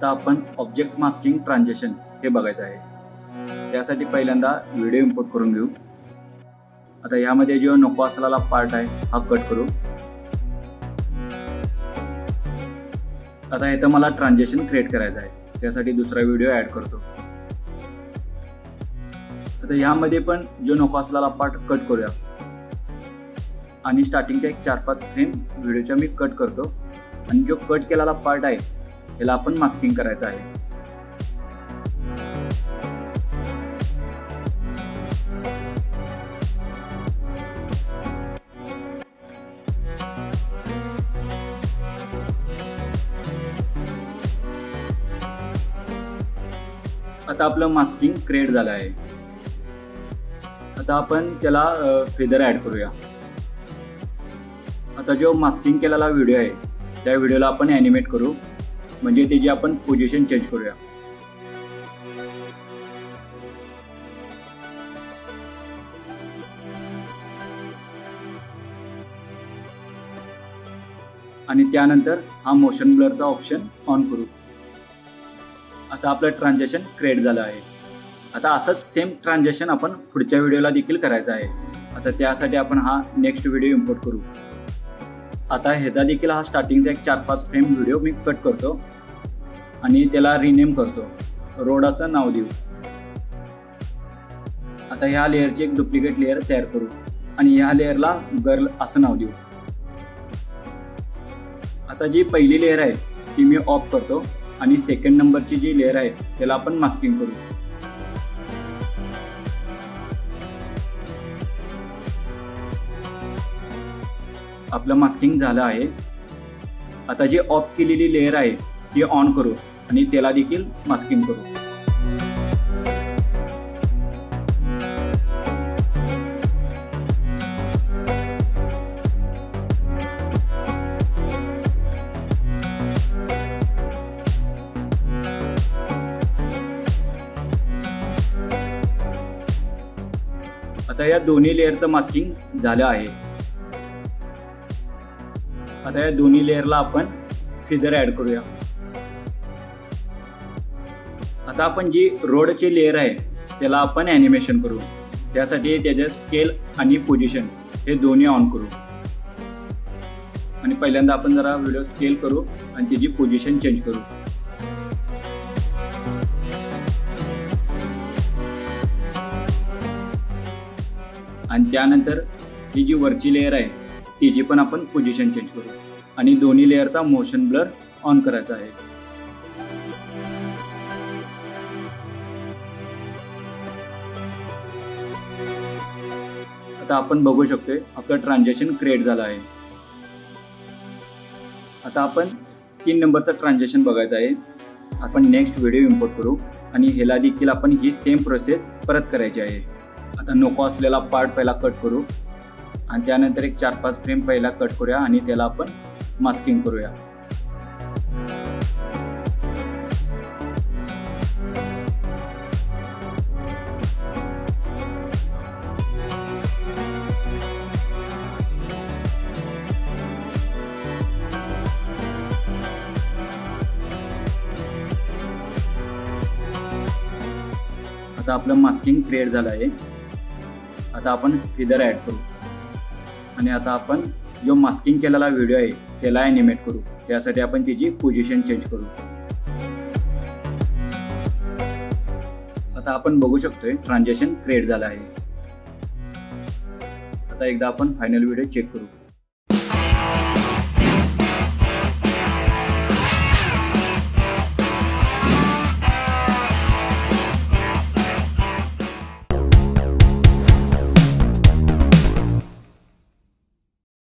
आता आपण object masking transition हे बघायचं आहे। त्यासाठी पहिल्यांदा व्हिडिओ इम्पोर्ट करून घेऊ। आता यामध्ये जो नको असलेला पार्ट आहे हा कट करू। आता इथं मला ट्रान्झिशन क्रिएट करायचं आहे, त्यासाठी दुसरा व्हिडिओ ॲड करतो। आता यामध्ये पण जो नको असलेला पार्ट कट करूया आणि स्टार्टिंगच्या एक 4-5 फ्रेम व्हिडिओच्या मी कट करतो आणि जो कट केलेला पार्ट आहे त्याला आपण मास्किंग करायचं आहे। आता आपलं मास्किंग क्रिएट झालं आहे। आता आपण त्याला फेदर ॲड करूया। आता जो मास्किंग केलेला व्हिडिओ आहे त्या व्हिडिओला आपण ॲनिमेट करू, म्हणजे त्याची आपण पोझिशन चेंज करूया। आणि त्यानंतर हा मोशन ब्लरचा ऑप्शन ऑन करू। आता आपलं ट्रान्झिशन क्रिएट झालं आहे। आता असंच सेम ट्रान्झिशन आपण पुढच्या व्हिडिओला देखील करायचं आहे। आता त्यासाठी आपण हा नेक्स्ट व्हिडिओ इम्पोर्ट करू। आता ह्याचा देखील हा स्टार्टिंगचा एक 4-5 फ्रेम व्हिडिओ मी कट करतो आणि त्याला रिनेम करतो, रोड असं नाव देऊ। आता ह्या लेअरची एक डुप्लिकेट लेअर तयार करू आणि ह्या लेअरला गर्ल असं नाव देऊ। आता जी पहिली लेअर आहे ती मी ऑफ करतो आणि सेकंड नंबरची जी लेअर आहे त्याला आपण मास्किंग करू। आपलं मास्किंग झालं आहे। आता जी ऑफ केलेली लेअर आहे ती ऑन करू आणि त्याला देखील मास्किंग करू। आता या दोन्ही लेअरचं मास्किंग झालं आहे। आता या दोन्ही लेअरला आपण फेदर ॲड करूया। आता आपण जी रोडची लेअर आहे त्याला आपण ॲनिमेशन करू, त्यासाठी त्याचे स्केल आणि पोझिशन हे दोन्ही ऑन करू। आणि पहिल्यांदा आपण जरा व्हिडिओ स्केल करू आणि त्याची पोझिशन चेंज करू। आणि त्यानंतर ही जी वरची लेअर आहे तिची पण आपण पोझिशन चेंज करू आणि दोन्ही लेअरचा मोशन ब्लर ऑन करायचा आहे। आता आपण बघू शकतोय आपलं ट्रान्झिशन क्रिएट झालं आहे। आता आपण 3 नंबरचं ट्रान्झिशन बघायचं आहे। आपण नेक्स्ट व्हिडिओ इम्पोर्ट करू आणि ह्याला देखील आपण ही सेम प्रोसेस परत करायची आहे। आता नको असलेला पार्ट पहिला कट करू आणि त्यानंतर एक 4-5 फ्रेम पहिला कट करूया आणि त्याला आपण मास्किंग करूया। आता आपलं मास्किंग क्रिएट झालं आहे। आता आपण फेदर ॲड करू आणि आता आपण जो मास्किंग केलेला व्हिडिओ आहे त्याला ॲनिमेट करू, त्यासाठी आपण त्याची पोझिशन चेंज करू। आता आपण बघू शकतोय ट्रान्झिशन क्रिएट झालं आहे। आता एकदा आपण फायनल व्हिडिओ चेक करू।